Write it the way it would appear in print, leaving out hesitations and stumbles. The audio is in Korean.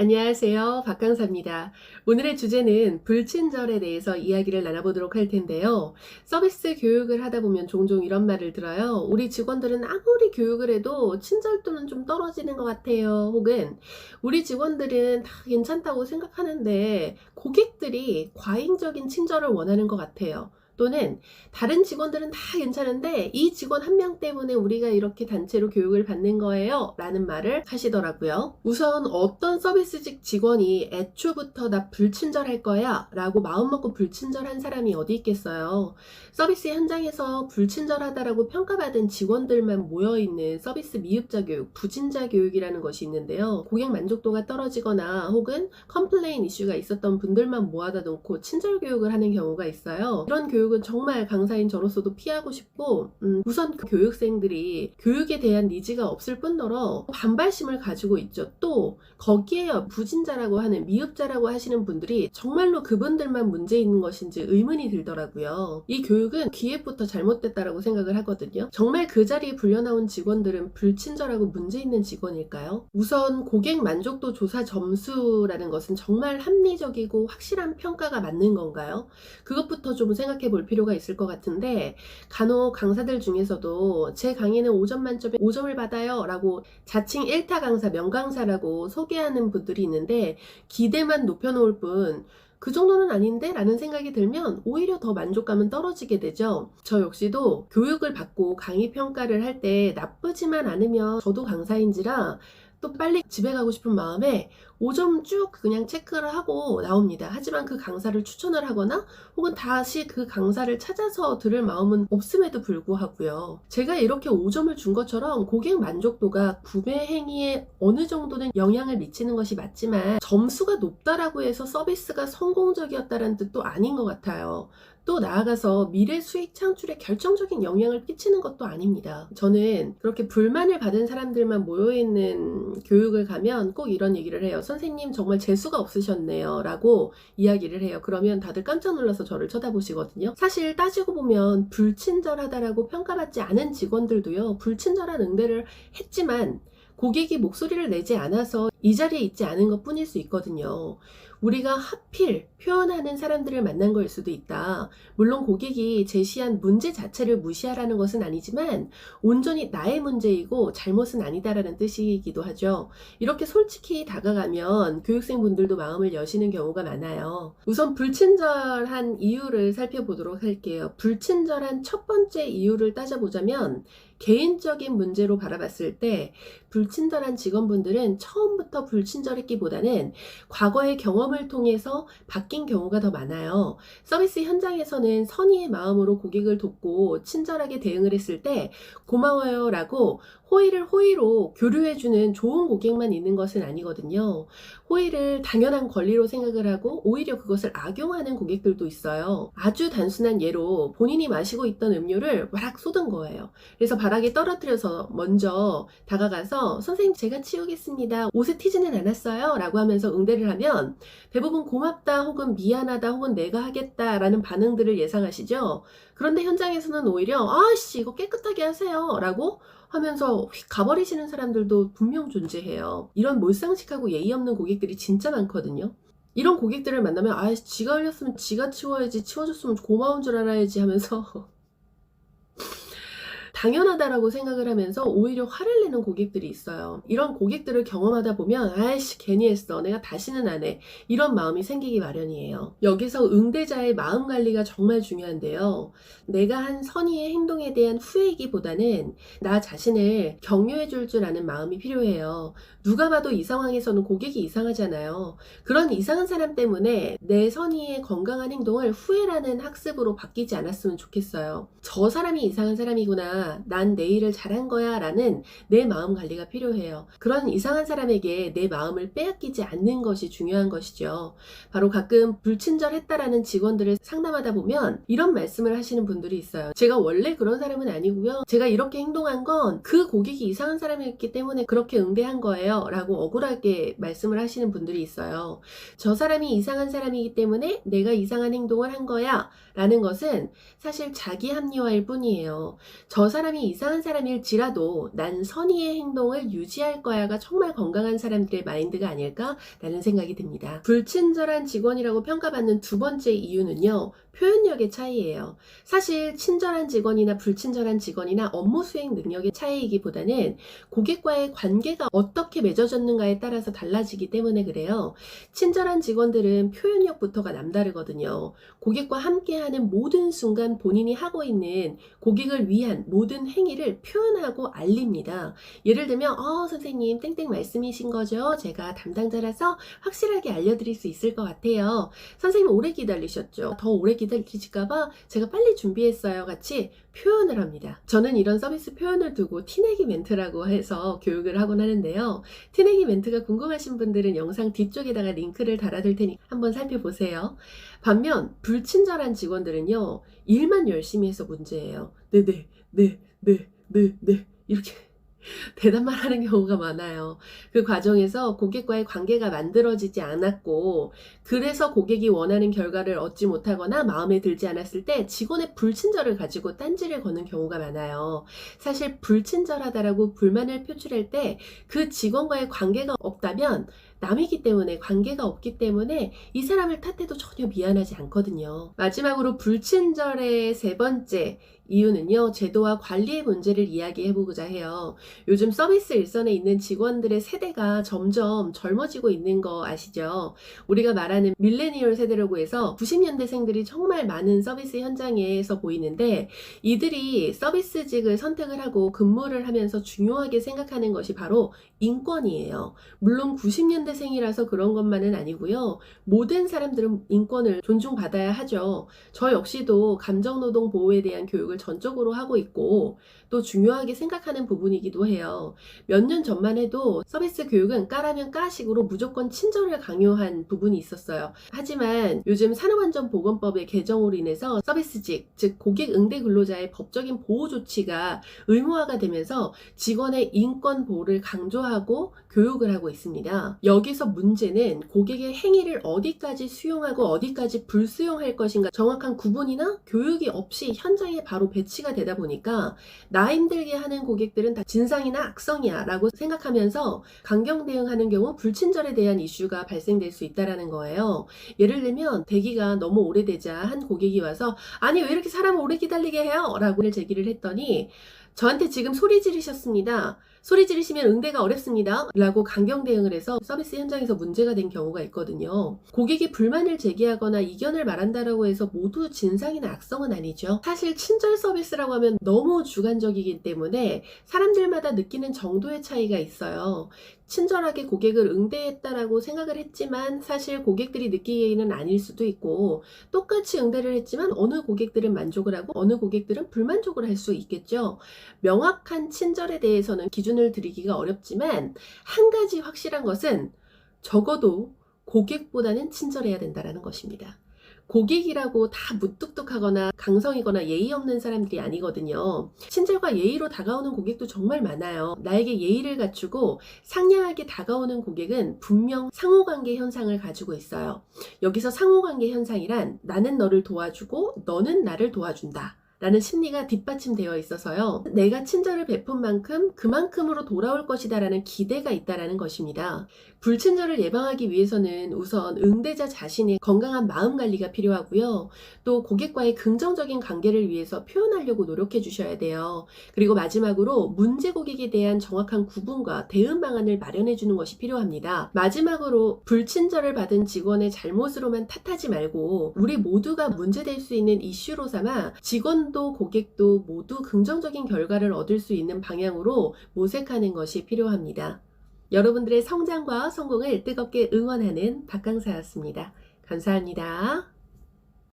안녕하세요. 박강사입니다. 오늘의 주제는 불친절에 대해서 이야기를 나눠보도록 할 텐데요. 서비스 교육을 하다 보면 종종 이런 말을 들어요. 우리 직원들은 아무리 교육을 해도 친절도는 좀 떨어지는 것 같아요. 혹은 우리 직원들은 다 괜찮다고 생각하는데 고객들이 과잉적인 친절을 원하는 것 같아요. 또는 다른 직원들은 다 괜찮은데 이 직원 한 명 때문에 우리가 이렇게 단체로 교육을 받는 거예요 라는 말을 하시더라고요. 우선 어떤 서비스직 직원이 애초부터 나 불친절할 거야 라고 마음먹고 불친절한 사람이 어디 있겠어요. 서비스 현장에서 불친절하다라고 평가받은 직원들만 모여있는 서비스 미흡자 교육, 부진자 교육이라는 것이 있는데요. 고객 만족도가 떨어지거나 혹은 컴플레인 이슈가 있었던 분들만 모아다 놓고 친절 교육을 하는 경우가 있어요. 이런 교육은 정말 강사인 저로서도 피하고 싶고 우선 그 교육생들이 교육에 대한 니즈가 없을 뿐더러 반발심을 가지고 있죠. 또 거기에 부진자라고 하는 미흡자라고 하시는 분들이 정말로 그분들만 문제 있는 것인지 의문이 들더라고요. 이 교육은 기획부터 잘못됐다라고 생각을 하거든요. 정말 그 자리에 불려나온 직원들은 불친절하고 문제 있는 직원일까요? 우선 고객 만족도 조사 점수라는 것은 정말 합리적이고 확실한 평가가 맞는 건가요? 그것부터 좀 생각해 볼 필요가 있을 것 같은데, 간혹 강사들 중에서도 제 강의는 5점 만점에 5점을 받아요 라고 자칭 1타 강사, 명강사라고 소개하는 분들이 있는데 기대만 높여놓을 뿐 그 정도는 아닌데? 라는 생각이 들면 오히려 더 만족감은 떨어지게 되죠. 저 역시도 교육을 받고 강의 평가를 할 때 나쁘지만 않으면 저도 강사인지라 또 빨리 집에 가고 싶은 마음에 5점 쭉 그냥 체크를 하고 나옵니다. 하지만 그 강사를 추천을 하거나 혹은 다시 그 강사를 찾아서 들을 마음은 없음에도 불구하고요. 제가 이렇게 5점을 준 것처럼 고객 만족도가 구매 행위에 어느 정도는 영향을 미치는 것이 맞지만 점수가 높다라고 해서 서비스가 성공적이었다는 뜻도 아닌 것 같아요. 또 나아가서 미래 수익 창출에 결정적인 영향을 끼치는 것도 아닙니다. 저는 그렇게 불만을 받은 사람들만 모여있는 교육을 가면 꼭 이런 얘기를 해요. 선생님 정말 재수가 없으셨네요 라고 이야기를 해요. 그러면 다들 깜짝 놀라서 저를 쳐다보시거든요. 사실 따지고 보면 불친절하다라고 평가받지 않은 직원들도요, 불친절한 응대를 했지만 고객이 목소리를 내지 않아서 이 자리에 있지 않은 것 뿐일 수 있거든요. 우리가 하필 표현하는 사람들을 만난 거일 수도 있다. 물론 고객이 제시한 문제 자체를 무시하라는 것은 아니지만 온전히 나의 문제이고 잘못은 아니다라는 뜻이기도 하죠. 이렇게 솔직히 다가가면 교육생분들도 마음을 여시는 경우가 많아요. 우선 불친절한 이유를 살펴보도록 할게요. 불친절한 첫 번째 이유를 따져보자면 개인적인 문제로 바라봤을 때 불친절한 직원분들은 처음부터 불친절했기보다는 과거의 경험을 통해서 바뀐 경우가 더 많아요. 서비스 현장에서는 선의의 마음으로 고객을 돕고 친절하게 대응을 했을 때 고마워요 라고 호의를 호의로 교류해주는 좋은 고객만 있는 것은 아니거든요. 호의를 당연한 권리로 생각을 하고 오히려 그것을 악용하는 고객들도 있어요. 아주 단순한 예로 본인이 마시고 있던 음료를 와락 쏟은 거예요. 그래서 바닥에 떨어뜨려서 먼저 다가가서 선생님 제가 치우겠습니다. 옷에 튀지는 않았어요 라고 하면서 응대를 하면 대부분 고맙다 혹은 미안하다 혹은 내가 하겠다 라는 반응들을 예상하시죠. 그런데 현장에서는 오히려 아씨 이거 깨끗하게 하세요 라고 하면서 휙 가버리시는 사람들도 분명 존재해요. 이런 몰상식하고 예의 없는 고객들이 진짜 많거든요. 이런 고객들을 만나면 아 지가 흘렸으면 지가 치워야지, 치워줬으면 고마운 줄 알아야지 하면서 당연하다라고 생각을 하면서 오히려 화를 내는 고객들이 있어요. 이런 고객들을 경험하다 보면 아이씨 괜히 했어, 내가 다시는 안 해, 이런 마음이 생기기 마련이에요. 여기서 응대자의 마음 관리가 정말 중요한데요. 내가 한 선의의 행동에 대한 후회이기보다는 나 자신을 격려해 줄 줄 아는 마음이 필요해요. 누가 봐도 이 상황에서는 고객이 이상하잖아요. 그런 이상한 사람 때문에 내 선의의 건강한 행동을 후회라는 학습으로 바뀌지 않았으면 좋겠어요. 저 사람이 이상한 사람이구나, 난 내 일을 잘한 거야 라는 내 마음 관리가 필요해요. 그런 이상한 사람에게 내 마음을 빼앗기지 않는 것이 중요한 것이죠. 바로 가끔 불친절했다라는 직원들을 상담하다 보면 이런 말씀을 하시는 분들이 있어요. 제가 원래 그런 사람은 아니고요, 제가 이렇게 행동한 건 그 고객이 이상한 사람이었기 때문에 그렇게 응대한 거예요 라고 억울하게 말씀을 하시는 분들이 있어요. 저 사람이 이상한 사람이기 때문에 내가 이상한 행동을 한 거야 라는 것은 사실 자기 합리화일 뿐이에요. 저 사람이 이상한 사람일지라도 난 선의의 행동을 유지할 거야가 정말 건강한 사람들의 마인드가 아닐까라는 생각이 듭니다. 불친절한 직원이라고 평가받는 두 번째 이유는요, 표현력의 차이예요. 사실 친절한 직원이나 불친절한 직원이나 업무 수행 능력의 차이이기보다는 고객과의 관계가 어떻게 맺어졌는가에 따라서 달라지기 때문에 그래요. 친절한 직원들은 표현력부터가 남다르거든요. 고객과 함께하는 모든 순간 본인이 하고 있는 고객을 위한 모든 행위를 표현하고 알립니다. 예를 들면 선생님 땡땡 말씀이신 거죠? 제가 담당자라서 확실하게 알려드릴 수 있을 것 같아요. 선생님 오래 기다리셨죠? 더 오래 기다리실까봐 제가 빨리 준비했어요. 같이 표현을 합니다. 저는 이런 서비스 표현을 두고 티내기 멘트라고 해서 교육을 하곤 하는데요. 티내기 멘트가 궁금하신 분들은 영상 뒤쪽에다가 링크를 달아둘 테니 한번 살펴보세요. 반면 불친절한 직원들은요, 일만 열심히 해서 문제예요. 네네, 네, 이렇게 대답만 하는 경우가 많아요. 그 과정에서 고객과의 관계가 만들어지지 않았고, 그래서 고객이 원하는 결과를 얻지 못하거나 마음에 들지 않았을 때 직원의 불친절을 가지고 딴지를 거는 경우가 많아요. 사실 불친절하다라고 불만을 표출할 때 그 직원과의 관계가 없다면, 남이기 때문에, 관계가 없기 때문에 이 사람을 탓해도 전혀 미안하지 않거든요. 마지막으로 불친절의 세 번째 이유는요, 제도와 관리의 문제를 이야기해보고자 해요. 요즘 서비스 일선에 있는 직원들의 세대가 점점 젊어지고 있는 거 아시죠? 우리가 말하는 밀레니얼 세대라고 해서 90년대생들이 정말 많은 서비스 현장에서 보이는데, 이들이 서비스직을 선택을 하고 근무를 하면서 중요하게 생각하는 것이 바로 인권이에요. 물론 90년대생이라서 그런 것만은 아니고요. 모든 사람들은 인권을 존중받아야 하죠. 저 역시도 감정노동 보호에 대한 교육을 전적으로 하고 있고 또 중요하게 생각하는 부분이기도 해요. 몇 년 전만 해도 서비스 교육은 까라면 까식으로 무조건 친절을 강요한 부분이 있었어요. 하지만 요즘 산업안전보건법의 개정으로 인해서 서비스직, 즉 고객 응대 근로자의 법적인 보호 조치가 의무화가 되면서 직원의 인권 보호를 강조하고 교육을 하고 있습니다. 여기서 문제는 고객의 행위를 어디까지 수용하고 어디까지 불수용할 것인가 정확한 구분이나 교육이 없이 현장에 바로 배치가 되다 보니까 나 힘들게 하는 고객들은 다 진상이나 악성이야 라고 생각하면서 강경 대응하는 경우 불친절에 대한 이슈가 발생될 수 있다는 거예요. 예를 들면 대기가 너무 오래되자 한 고객이 와서 아니 왜 이렇게 사람을 오래 기다리게 해요? 라고 제기를 했더니 저한테 지금 소리 지르셨습니다. 소리 지르시면 응대가 어렵습니다. 라고 강경 대응을 해서 서비스 현장에서 문제가 된 경우가 있거든요. 고객이 불만을 제기하거나 이견을 말한다라고 해서 모두 진상이나 악성은 아니죠. 사실 친절 서비스라고 하면 너무 주관적이기 때문에 사람들마다 느끼는 정도의 차이가 있어요. 친절하게 고객을 응대했다라고 생각을 했지만 사실 고객들이 느끼기에는 아닐 수도 있고, 똑같이 응대를 했지만 어느 고객들은 만족을 하고 어느 고객들은 불만족을 할 수 있겠죠. 명확한 친절에 대해서는 기준을 드리기가 어렵지만 한 가지 확실한 것은 적어도 고객보다는 친절해야 된다는 것입니다. 고객이라고 다 무뚝뚝하거나 강성이거나 예의 없는 사람들이 아니거든요. 친절과 예의로 다가오는 고객도 정말 많아요. 나에게 예의를 갖추고 상냥하게 다가오는 고객은 분명 상호관계 현상을 가지고 있어요. 여기서 상호관계 현상이란 나는 너를 도와주고 너는 나를 도와준다 라는 심리가 뒷받침되어 있어서요. 내가 친절을 베푼 만큼 그만큼으로 돌아올 것이다 라는 기대가 있다라는 것입니다. 불친절을 예방하기 위해서는 우선 응대자 자신의 건강한 마음 관리가 필요하고요. 또 고객과의 긍정적인 관계를 위해서 표현하려고 노력해 주셔야 돼요. 그리고 마지막으로 문제 고객에 대한 정확한 구분과 대응 방안을 마련해 주는 것이 필요합니다. 마지막으로 불친절을 받은 직원의 잘못으로만 탓하지 말고 우리 모두가 문제될 수 있는 이슈로 삼아 직원도 고객도 모두 긍정적인 결과를 얻을 수 있는 방향으로 모색하는 것이 필요합니다. 여러분들의 성장과 성공을 뜨겁게 응원하는 박 강사였습니다. 감사합니다.